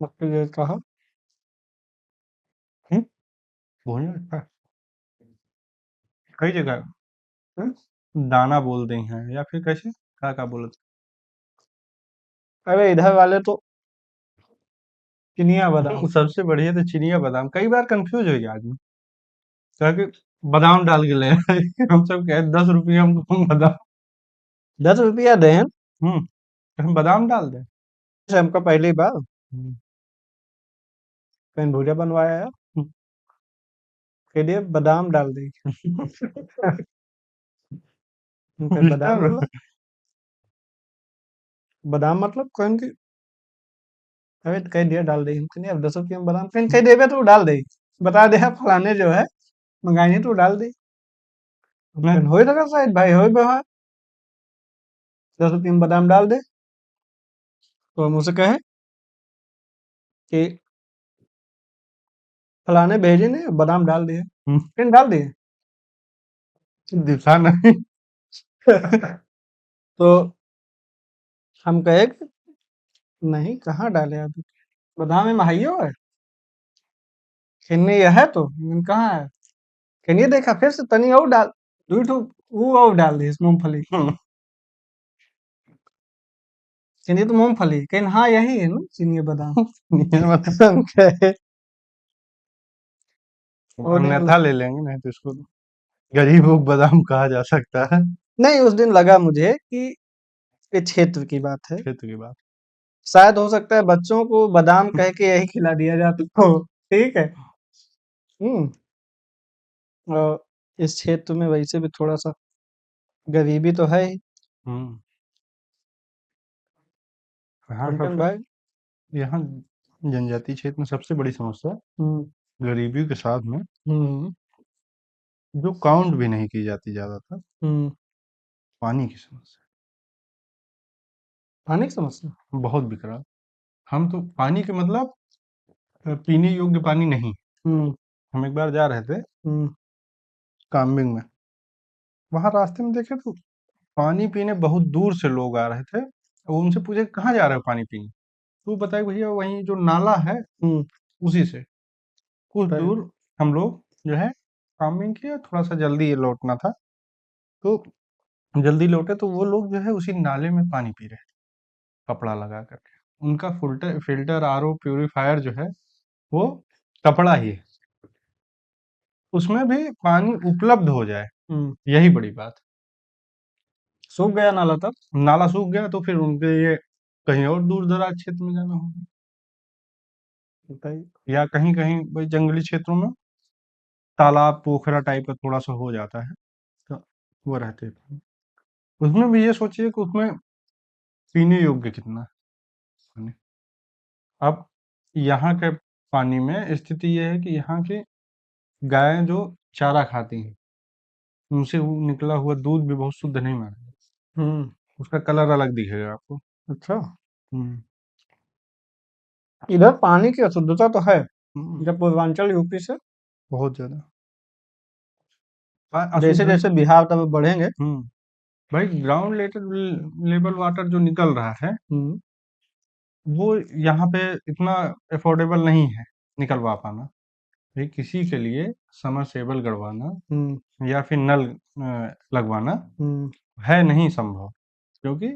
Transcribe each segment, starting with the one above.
मक्की के कहा हम्म, भुना था कई जगह दाना बोलते हैं या फिर कैसे क्या बोलते अरे इधर वाले तो चिनिया बादाम। सबसे बढ़िया तो चिनिया बादाम कई बार कंफ्यूज हो गया आदमी कहा कि बादाम डाल के ले आए। हम सब कहे 10 रुपये हमको बादाम 10 रुपया दें हम बादाम डाल दें से हमको पहली बार हम्म, कहीं भूजा बनवाया है कह दिए बादाम डाल दी कहीं बादाम मिस्टर मतलब कहीं की अरे तो कह दिया डाल दी हम कहीं अब 10 रुपया में बादाम कहीं कह देवे तो डाल दे बता दे फलाने जो है मंगाई तो डाल दी हम मैं कहीं हो लगा शायद भाई हो व्यवहार 10 रुपया में बादाम डाल दे तो हम उसे कहे कि फलाने भेजे ने बादाम डाल दिए कहीं डाल दिए दिखा नहीं तो हम कहे कि नहीं कहाँ डाले अभी बादाम में महाइयो है खिन्नी यह है तो कहाँ है खिन्नी देखा फिर से तनी और डाल दुई ठो वो और डाल दी मूंगफली चीनी तो मूंगफली कहीं हाँ यही है ना चीनी बादाम हम कहे और नहीं अन्यथा ले लेंगे नहीं तो इसको गरीबों को बादाम कहा जा सकता है नहीं उस दिन लगा मुझे कि ये क्षेत्र की बात है क्षेत्र की बात शायद हो सकता है बच्चों को बादाम कह के यही खिला दिया जाता हो ठीक है हम्म और इस क्षेत्र में वैसे भी थोड़ा सा गरीबी तो है ही हम्म यहाँ कंचन सबसे भाई यहाँ जनजातीय क्षेत्र में सबसे बड़ी समस्या हम्म गरीबी के साथ में हम्म जो काउंट भी नहीं की जाती ज्यादातर हम्म पानी की समस्या पानी की समस्या बहुत विकराल हम तो पानी के मतलब पीने योग्य पानी नहीं हम्म हम एक बार जा रहे थे हम्म कामबिंग में वहां रास्ते में देखे तो पानी पीने बहुत दूर से लोग आ रहे थे वो उनसे पूछे कहाँ जा रहे हो पानी पीने तो वो बताए भैया वहीं जो नाला है हम्म उसी से कुछ सही दूर हम लोग जो है कामबिंग किया थोड़ा सा जल्दी ये लौटना था तो जल्दी लौटे तो वो लोग जो है उसी नाले में पानी पी रहे थे कपड़ा लगा करके उनका फिल्टर फिल्टर आरओ प्यूरिफायर जो है वो कपड़ा ही है उसमें भी पानी उपलब्ध हो जाए हम्म यही बड़ी बात सूख गया नाला तब नाला सूख गया तो फिर उनके लिए कहीं और दूर दराज क्षेत्र में जाना होगा बताइए या कहीं कहीं भाई जंगली क्षेत्रों में तालाब पोखरा टाइप का थोड़ा सा हो जाता है तो वो रहते हैं उसमें भी ये सोचिए कि उसमें पीने योग्य कितना है पानी अब यहाँ के पानी में स्थिति ये है कि यहाँ की गायें जो चारा खाती हैं उनसे वो निकला हुआ दूध भी बहुत शुद्ध नहीं माना जाता। हम्म उसका कलर अलग दिखेगा आपको अच्छा हम्म इधर पानी की अशुद्धता तो है हम्म, जब पूर्वांचल यूपी से बहुत ज्यादा जैसे अशुद्ध जैसे बिहार तब बढ़ेंगे हम्म भाई ग्राउंड लेवल वाटर जो निकल रहा है हम्म वो यहाँ पे इतना अफोर्डेबल नहीं है निकलवा पाना भाई किसी के लिए समरसेबल गड़वाना हम्म या फिर नल लगवाना हम्म है नहीं संभव क्योंकि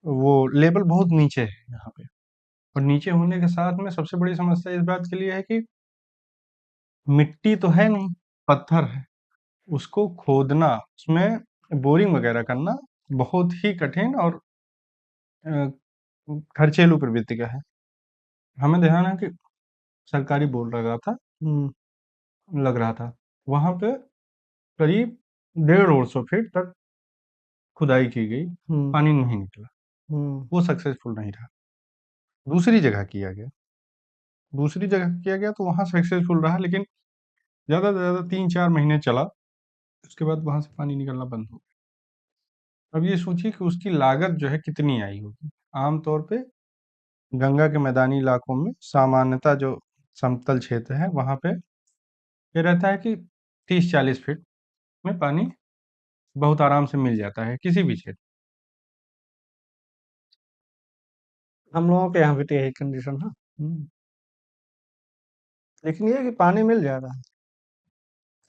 वो लेवल बहुत नीचे है यहाँ पे और नीचे होने के साथ में सबसे बड़ी समस्या इस बात के लिए है कि मिट्टी तो है नहीं पत्थर है उसको खोदना उसमें बोरिंग वगैरह करना बहुत ही कठिन और अ, खर्चेलू प्रवृत्ति का है हमें ध्यान है कि सरकारी बोर्ड लगा था हम्म लग रहा था वहां पे करीब 150 फीट तक खुदाई की गई हम्म पानी नहीं निकला हम्म वो सक्सेसफुल नहीं रहा दूसरी जगह किया गया दूसरी जगह किया गया तो वहां सक्सेसफुल रहा लेकिन ज्यादा से ज्यादा 3-4 महीने चला उसके बाद वहां से पानी निकलना बंद हो गया अब ये सोचिए कि उसकी लागत जो है कितनी आई होगी आमतौर पे गंगा के मैदानी इलाकों में सामान्यतः जो समतल क्षेत्र है वहां पे ये रहता है कि 30-40 फीट में पानी बहुत आराम से मिल जाता है किसी भी क्षेत्र हम लोगों के यहाँ भी तो यही कंडीशन है। हम्म, लेकिन ये है कि पानी मिल जा रहा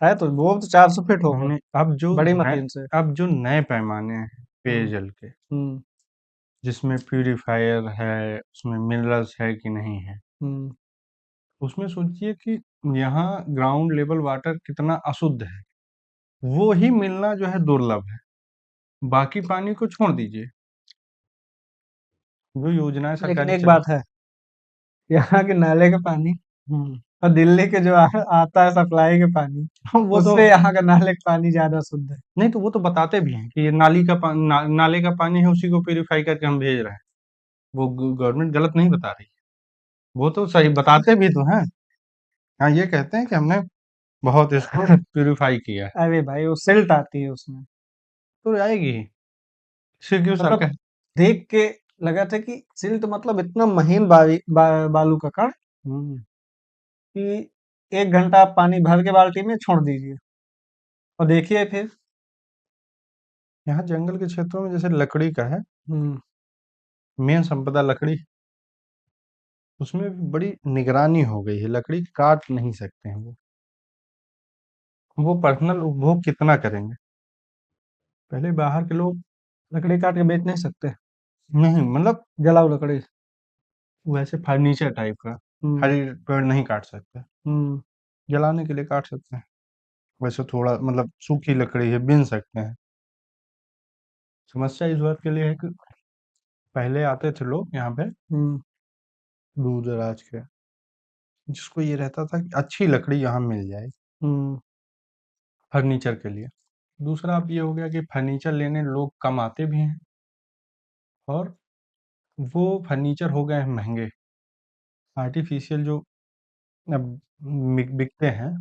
है तो वो तो 400 फीट होगा नहीं, बड़ी मशीन से। अब जो नए पैमाने हैं हम्म। पेयजल के, हम्म। जिसमें प्यूरिफायर है, उसमें मिनरल्स है कि नहीं है, हम्म। उसमें सोचिए कि यहाँ ग्राउंड लेवल वाटर कितना अशुद्ध है, वो ही मिलना जो है दुर्लभ है। बाकी पानी को छोड़ दीजिए, जो योजनाएं लेकिन सरकारी एक चल। बात है, यहाँ के नाले का पानी हम्म, और दिल्ली के जो आता है सप्लाई के पानी, वो तो उससे यहाँ का नाले का पानी ज्यादा शुद्ध है। नहीं, तो वो तो बताते भी हैं कि ये नाले का पानी है, उसी को प्यूरिफाई करके हम भेज रहे हैं। वो गवर्नमेंट गलत नहीं बता रही, वो तो सही बताते भी तो हैं। हाँ, ये कहते हैं कि हमने बहुत इसको प्यूरिफाई किया है। अरे भाई वो सिल्ट आती है उसमें। तो आएगी ही, इससे क्यों मतलब सरकार। देख के लगा था कि सिल्ट मतलब इतना महीन बालू का कण हम्म, कि 1 घंटा आप पानी भर के बाल्टी में छोड़ दीजिए और देखिए फिर। यहाँ जंगल के क्षेत्रों में जैसे लकड़ी का है, हम्म। मेन संपदा लकड़ी, उसमें भी बड़ी निगरानी हो गई है, लकड़ी काट नहीं सकते हैं वो पर्सनल उपभोग कितना करेंगे। पहले बाहर के लोग, लकड़ी काट के बेच नहीं सकते, नहीं मतलब जलाऊ लकड़ी। वैसे फर्नीचर टाइप का हम्म। हरी पेड़ नहीं काट सकते, हम्म। जलाने के लिए काट सकते हैं। वैसे थोड़ा मतलब सूखी लकड़ी है, बीन सकते हैं। समस्या इस बात के लिए है कि पहले आते थे लोग यहाँ पे हम्म। दूर दराज के, जिसको ये रहता था कि अच्छी लकड़ी यहाँ मिल जाए हम्म। फर्नीचर के लिए। दूसरा अब ये हो गया कि फर्नीचर लेने लोग कम आते भी हैं, और वो फर्नीचर हो गए हैं महंगे। आर्टिफिशियल जो अब बिकते हैं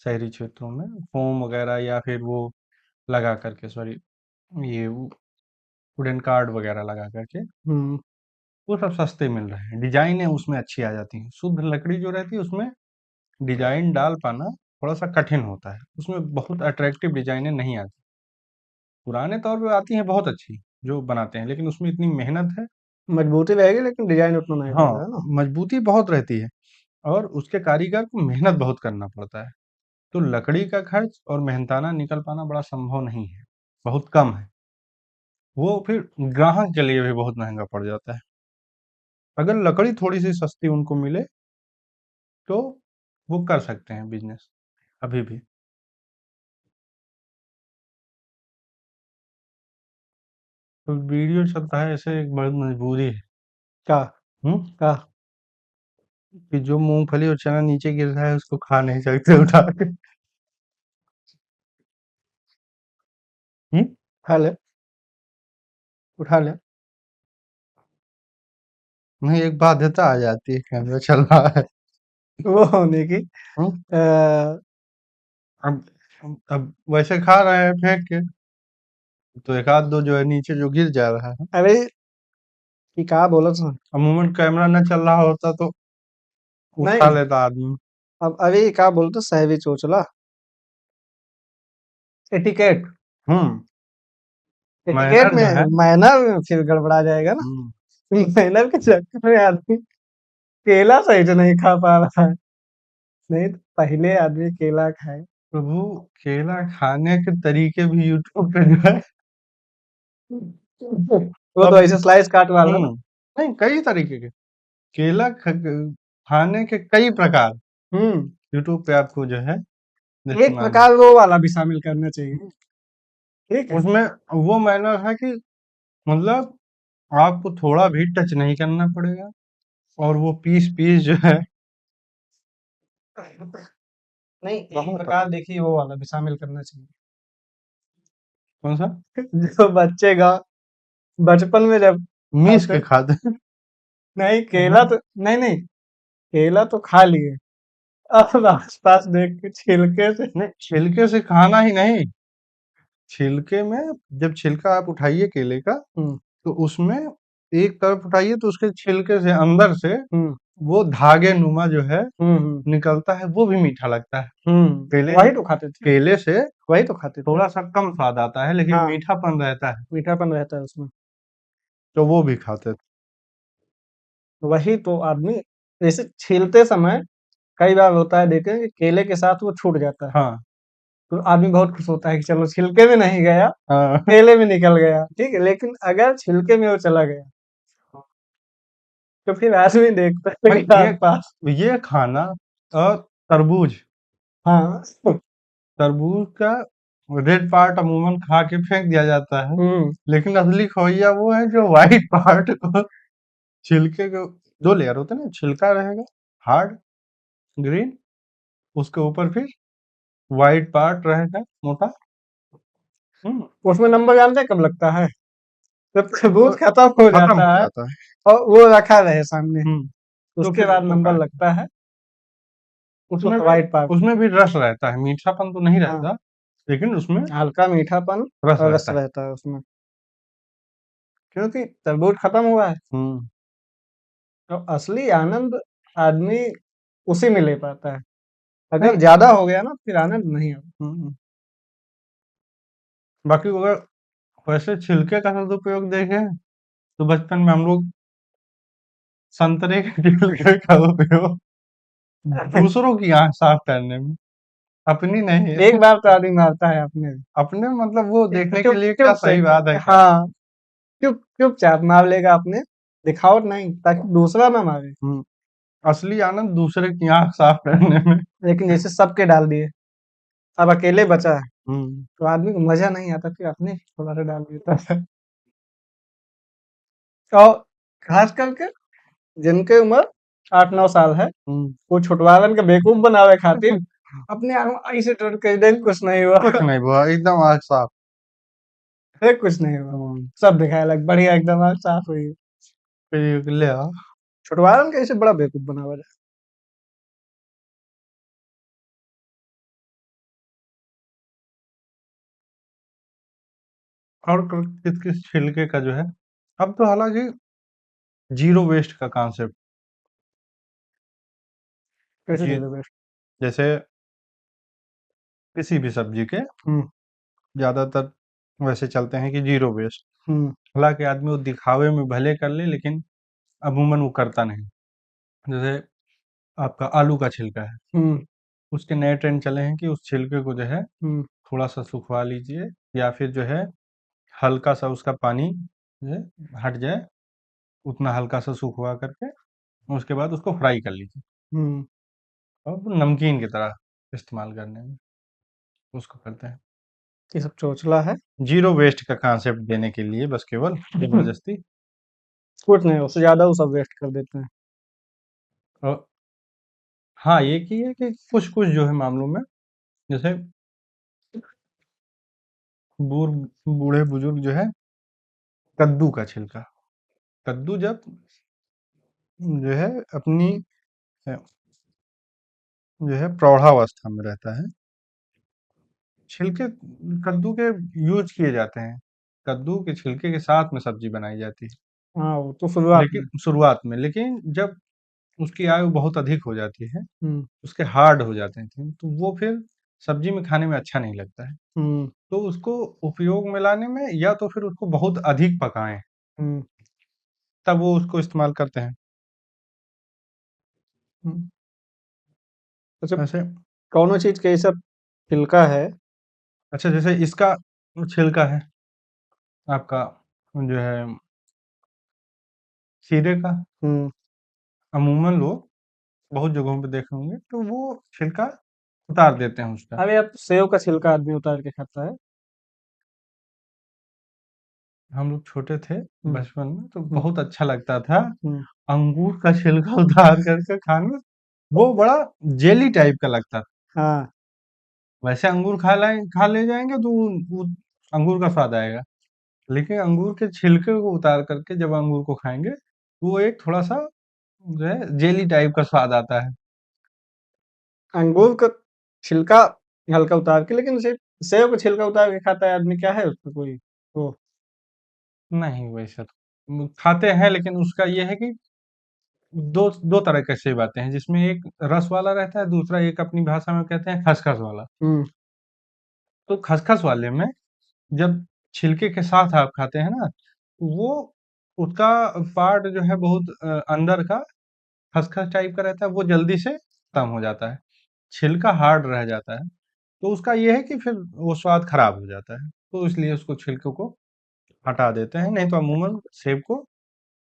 शहरी क्षेत्रों में, फोम वगैरह या फिर वो लगा करके, सॉरी, ये वुडन कार्ड वगैरह लगा करके, हम्म। वो सब सस्ते मिल रहे हैं, डिजाइनें उसमें अच्छी आ जाती हैं। शुद्ध लकड़ी जो रहती है उसमें डिजाइन डाल पाना थोड़ा सा कठिन होता है, उसमें बहुत अट्रैक्टिव डिजाइनें नहीं आती। पुराने तौर पे आती हैं बहुत अच्छी जो बनाते हैं, लेकिन उसमें इतनी मेहनत है। मजबूती रहेगी लेकिन डिजाइन उतना नहीं हाँ, रहेगा, है ना। मजबूती बहुत रहती है, और उसके कारीगर को मेहनत बहुत करना पड़ता है। तो लकड़ी का खर्च और मेहनताना निकल पाना बड़ा संभव नहीं है, बहुत कम है। वो फिर ग्राहक के लिए भी बहुत महंगा पड़ जाता है। अगर लकड़ी थोड़ी सी सस्ती उनको मिले तो वो कर सकते हैं बिजनेस अभी भी। तो वीडियो चलता है ऐसे, एक बड़ी मजबूरी है। क्या। हम्म, क्या। कि जो मूंगफली और चना नीचे गिर रहा है उसको खा नहीं सकते उठा के। हम्म, खा ले, उठा ले। नहीं, एक बाध्यता आ जाती है, कैमरा चल रहा है। वो होने की हम्म, आ, अब अब वैसे खा रहे हैं फेंक के, तो एक आध दो जो है नीचे जो गिर जा रहा है। अरे कि का बोलत हूँ। अमूमन कैमरा न चल रहा होता तो उठा नहीं, लेता आदमी। अब अरे का बोलते सहवी चोचला, एटिकेट। हम्म, एटिकेट मैनर जो है। में मैनर फिर गड़बड़ा जाएगा ना। हम्म, मैनर के चक्कर में आदमी केला सही से नहीं खा पा रहा है। नहीं तो पहले आदमी केला खाए। प्रभु, केला खाने के तरीके भी यूट्यूब पे जो है वो तो अब। ऐसे स्लाइस काट वाला ना। नहीं, कई तरीके के केला खाने के कई प्रकार हम्म। यूट्यूब पे आपको जो है एक दृश्यमान है। प्रकार वो वाला भी शामिल करना चाहिए। ठीक है। उसमें वो मैनर है कि मतलब आपको थोड़ा भी टच नहीं करना पड़ेगा, और वो पीस पीस जो है नहीं, एक बहुत। प्रकार देखिए वो वाला भी शामिल करना चाहिए। कौन सा? जो बच्चे का बचपन में जब मीस खाते। के खाते हैं। नहीं केला हाँ, तो नहीं नहीं, केला तो खा लिए, अब आस पास देख के छिलके से। नहीं, छिलके से खाना ही नहीं, छिलके में जब छिलका आप उठाइए केले का, हम्म। तो उसमें एक तरफ उठाइए तो उसके छिलके से अंदर से हम्म। वो धागे नुमा जो है हम्म। हम्म। निकलता है, वो भी मीठा लगता है। केले वही तो खाते थे। केले से वही तो खाते थे। थोड़ा सा कम स्वाद आता है, लेकिन हाँ, मीठापन रहता है। मीठापन रहता है उसमें। तो वो भी खाते थे। वही तो आदमी जैसे छीलते समय कई बार होता है देखे कि केले के साथ वो छूट जाता है, हाँ, तो आदमी बहुत खुश होता है कि चलो छिलके में नहीं गया, हाँ। केले में निकल गया, ठीक है? लेकिन अगर छिलके में वो चला गया, तो फिर आदमी देखता है भाई कि आस-पास ये खाना और तरबूज हाँ, तरबूज का रेड पार्ट अमूमन खा के फेंक दिया जाता है, हुँ, लेकिन असली खोइया वो है जो व्हाइट पार्ट को छिलके को 2 लेयर होते हैं ना, छिलका रहेगा हार्ड ग्रीन, उसके ऊपर फिर व्हाइट पार्ट रहेगा मोटा। हुँ, उसमें नंबर जानते हैं कब लगता है? जब वो सबूत खत्म हो खत्म जाता हो है जाता है। और वो रखा रहे सामने, हुँ, तो उसके फिर बाद उसको नंबर खाएँ। लगता है उसमें उस भी व्हाइट पार्ट में। उसमें भी रस रहता है, मीठापन तो नहीं हाँ, रहता, लेकिन उसमें हल्का मीठापन रस और रस रहता है। रहता है उसमें, क्योंकि तरबूज खत्म हुआ है, हुँ, तो असली आनंद आदमी उसी में ले पाता है। अगर नहीं। ज़्यादा हो गया ना, फिर आनंद नहीं आता। हुँ, बाकी अगर वैसे छिलके का सदुपयोग देखें, तो बचपन में हम लोग संतरे के छिलके का उपयोग दूसरों की आँख साफ करने में, अपनी नहीं एक बार तो आदमी मारता है अपने भी। अपने मतलब वो देखने के चुप लिए क्या चुप से सही बात है क्या? हाँ, चुपचाप मार लेगा अपने, दिखावट नहीं, ताकि दूसरा ना मारे। हुँ, असली आनंद दूसरे की आँख साफ करने में। लेकिन जैसे सबके डाल दिए, अब अकेले बचा है, हुँ, तो आदमी को मज़ा नहीं आता, फिर अपने थोड़ा-सा डाल देता है। और खास करके जिनके उम्र 8-9 साल है, हुँ। वो छुटवालन के बेवकूफ बनावे खातिर अपने आप में ऐसे टोन कर देंगे कुछ नहीं हुआ, कुछ नहीं हुआ, एकदम आँख साफ। अरे कुछ नहीं हुआ। हुँ, सब दिखाए लग बढ़िया एकदम आँख साफ हुई है। फिर ले आओ। छुटवालन के ऐसे बड़ा बेवकूफ बनावा जाए। और किस-किस छिलके का जो है अब तो हालाँकि ज़ीरो वेस्ट का कॉन्सेप्ट कैसे जी ज़ीरो वेस्ट? जैसे किसी भी सब्ज़ी के हुँ, ज़्यादातर वैसे चलते हैं कि ज़ीरो वेस्ट। हुँ, हालाँकि आदमी वो दिखावे में भले कर ले लेकिन अमूमन वो करता नहीं। जैसे आपका आलू का छिलका है, हुँ, उसके नए ट्रेंड चले हैं कि उस छिलके को जो है हुँ, थोड़ा-सा सुखवा लीजिए या फिर जो है हल्का-सा उसका पानी जो है हट जाए, उतना हल्का-सा सुखवा करके उसके बाद उसको फ्राई कर लीजिए हुँ, और वो नमकीन की तरह इस्तेमाल करने में उसको करते हैं। ये सब चोचला है। ज़ीरो वेस्ट का कॉन्सेप्ट देने के लिए बस केवल ज़बरदस्ती कुछ नहीं, उससे ज़्यादा वो सब वेस्ट कर देते हैं। और हाँ, एक ही है कि कुछ-कुछ जो है मामलों में जैसे बूढ़ बूढ़े-बुजुर्ग जो है कद्दू का छिलका, कद्दू जब जो है अपनी अ, जो है प्रौढ़ावस्था में रहता है, छिलके कद्दू के यूज़ किए जाते हैं। कद्दू के छिलके के साथ में सब्ज़ी बनाई जाती है। हाँ, वो तो शुरुआत में। लेकिन शुरुआत में, लेकिन जब उसकी आयु बहुत अधिक हो जाती है, हुँ, उसके हार्ड हो जाते हैं, तो वो फिर सब्ज़ी में खाने में अच्छा नहीं लगता है। हुँ, तो उसको उपयोग में लाने में या तो फिर उसको बहुत अधिक पकाएँ, हुँ, तब वो उसको इस्तेमाल करते हैं। हुँ। अच्छा, वैसे कौनो चीज़ के ये सब छिलका है। अच्छा जैसे इसका छिलका है आपका जो है खीरे का, हुँ, अमूमन लोग बहुत जगहों पे देखे होंगे, तो वो छिलका उतार देते हैं उसका। अरे अब सेव का छिलका आदमी उतार के खाता है। हम लोग छोटे थे हुँ, बचपन में तो हुँ, बहुत अच्छा लगता था हुँ, अंगूर का छिलका उतार करके खाना, वो बड़ा जेली टाइप का लगता था। हाँ, वैसे अंगूर खा ले जाएँगे तो वो अंगूर का स्वाद आएगा, लेकिन अंगूर के छिलके को उतार करके जब अंगूर को खाएँगे, वो एक थोड़ा-सा जो है जेली टाइप का स्वाद आता है। अंगूर का छिलका हल्का उतार के, लेकिन सेव का छिलका उतार के खाता है आदमी, क्या है उसमें कोई वो? नहीं वैसे तो खाते हैं लेकिन उसका ये है कि 2 तरह के सेब आते हैं जिसमें एक रस वाला रहता है, दूसरा एक अपनी भाषा में कहते हैं खसखस वाला। हुँ, तो खसखस वाले में जब छिलके के साथ आप खाते हैं ना, वो उसका पार्ट जो है बहुत अंदर का खसखस टाइप का रहता है, वो जल्दी से खत्म हो जाता है। छिलका हार्ड रह जाता है, तो उसका ये है कि फिर वो स्वाद खराब हो जाता है, तो इसलिए उसको छिलके को हटा देते हैं, नहीं तो अमूमन सेब को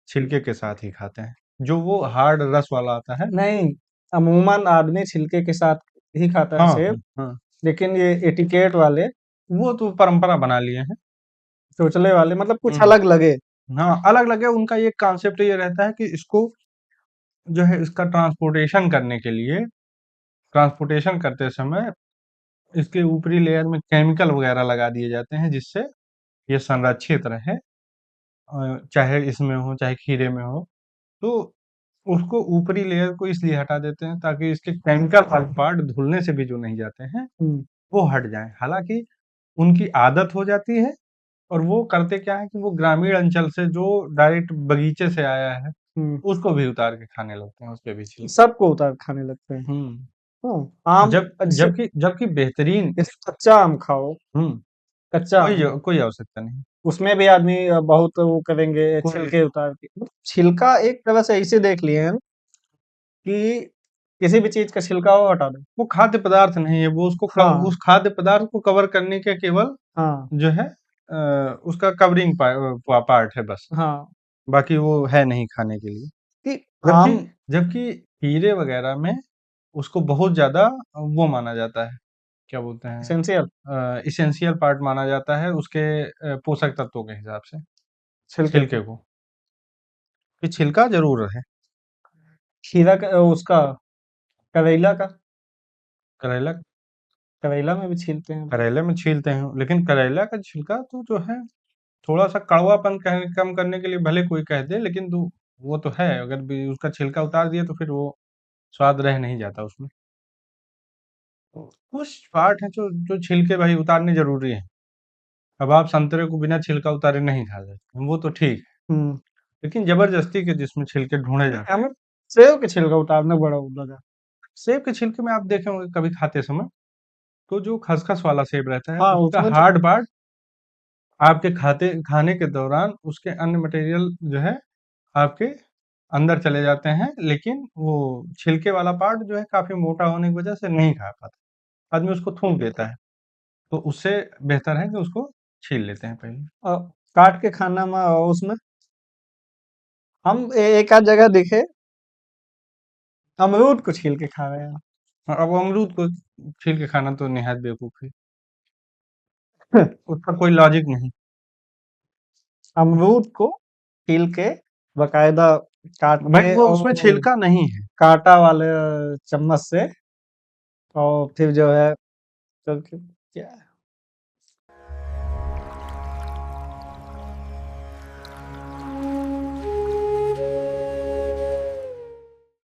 छिलके के साथ ही खाते हैं, जो वो हार्ड रस वाला आता है। नहीं, अमूमन आदमी छिलके के साथ ही खाता है हाँ, सेब, हाँ, हाँ। लेकिन ये एटिकेट वाले, वो तो परंपरा बना लिए हैं। चोचले वाले मतलब कुछ हुँ। अलग लगे। हाँ, अलग लगे उनका ये कॉन्सेप्ट ये रहता है कि इसको जो है इसका ट्रांसपोर्टेशन करते समय इसके ऊपरी लेयर में केमिकल वगैरह लगा दिए जाते हैं, जिससे ये संरक्षित रहे, चाहे इसमें हो चाहे खीरे में हो। तो उसको ऊपरी लेयर को इसलिए हटा देते हैं ताकि इसके केमिकल वाले पार्ट धुलने से भी जो नहीं जाते हैं हुँ, वो हट जाएं। हालांकि उनकी आदत हो जाती है, और वो करते क्या है कि वो ग्रामीण अंचल से जो डायरेक्ट बगीचे से आया है हुँ, उसको भी उतार के खाने लगते हैं, उसपे भी छिलका। सबको उतार के खाने लगते हैं। हम्म। आम जब जैसे जबकि जबकि बेहतरीन। जैसे कच्चा आम खाओ, हम्म। कच्चा आम, कोई आवश्यकता नहीं। उसमें भी आदमी बहुत वो करेंगे कोई छिलके उतार के। मतलब छिलका एक तरह से ऐसे देख लिए हैं कि किसी भी चीज़ का छिलका हो हटा दो। वो खाद्य पदार्थ नहीं है, वो हाँ, उस खाद्य पदार्थ को कवर करने के केवल हाँ, जो है उसका कवरिंग पार्ट है बस। हाँ, बाकी वो है नहीं खाने के लिए। कि जबकि आम जबकि हीरे वगैरह में उसको बहुत ज्यादा वो माना जाता है, क्या बोलते एसेंशियल हैं, इसेंशियल पार्ट माना जाता है उसके पोषक तत्वों के हिसाब से छिलके छिलके को। को, कि छिलका जरूर रहे। खीरा का उसका करेला का, करेला करेला में भी छीलते हैं। करेले में छीलते हैं, लेकिन करेला का छिलका तो जो है थोड़ा सा कड़वापन कम करने के लिए भले कोई कह दे, लेकिन वो तो है, अगर भी उसका छिलका उतार दिए तो फिर वो स्वाद रह नहीं जाता उसमें। तो कुछ पार्ट है जो छिलके भाई उतारने जरूरी है। अब आप संतरे को बिना छिलका उतारे नहीं खा सकते, वो तो ठीक है, हुँ, लेकिन जबरदस्ती के जिसमें छिलके ढूंढे जाते हैं। हमें सेब के छिलका उतारना बड़ा वो लगा। सेब के छिलके में आप देखे होंगे कभी खाते समय, तो जो खसखस वाला सेब रहता है हाँ, उसका उसमें तो हार्ड पार्ट आपके खाने के दौरान उसके अन्य मटेरियल जो है आपके अंदर चले जाते हैं, लेकिन वो छिलके वाला पार्ट जो है काफी मोटा होने की वजह से नहीं खा पाता, आदमी उसको थूक देता है। तो उससे बेहतर है कि उसको छील लेते हैं पहले। अ, काट के खाना में उसमें हम एक आध जगह दिखे अमरूद को छील के खा रहे हैं। हाँ, अब अमरूद को छील के खाना तो निहायत बेवकूफ़ी, उसका कोई लॉजिक नहीं। अमरूद को छील के बकायदा काट भाई के वो उसमें और छिलका नहीं है। काँटा वाले चम्मच से और फिर जो है करके क्या